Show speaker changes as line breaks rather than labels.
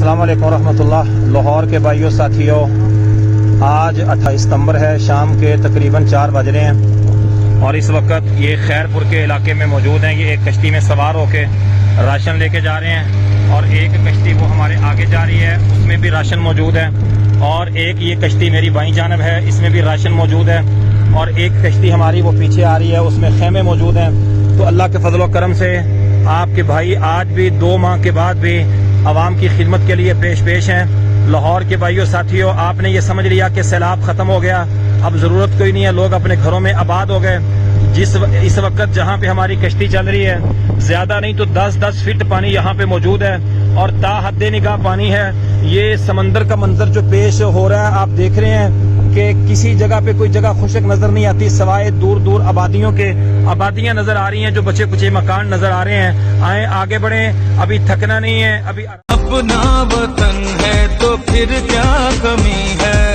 अस्सलाम वालेकुम रहमतुल्लाह। लाहौर के भाइयों साथियों, आज 28 सितंबर है, शाम के तकरीबन 4 बज रहे हैं और इस वक्त ये खैरपुर के इलाके में मौजूद हैं। ये एक कश्ती में सवार होके राशन लेके जा रहे हैं और एक कश्ती वो हमारे आगे जा रही है, उसमें भी राशन मौजूद है। और एक ये कश्ती मेरी बाईं जानब है, इसमें भी राशन मौजूद है। और एक कश्ती हमारी वो पीछे आ रही है, उसमें खेमे मौजूद हैं। तो अल्लाह के फजल व करम से आपके भाई आज भी 2 माह के बाद भी आवाम की खिदमत के लिए पेश हैं। लाहौर के भाइयों साथियों, आपने ये समझ लिया कि सैलाब ख़त्म हो गया, अब ज़रूरत कोई नहीं है, लोग अपने घरों में आबाद हो गए। इस वक्त जहाँ पे हमारी कश्ती चल रही है, ज़्यादा नहीं तो 10-10 फीट पानी यहाँ पे मौजूद है और ताहद्दे निगाह पानी है। ये समंदर का मंजर जो पेश हो रहा है, आप देख रहे हैं कि किसी जगह पे कोई जगह खुशक नजर नहीं आती, सवाए दूर दूर आबादियां नजर आ रही हैं, जो बचे कुचे मकान नजर आ रहे हैं। आए आगे बढ़े, अभी थकना नहीं है। अभी
अपना वतन है तो फिर क्या कमी है।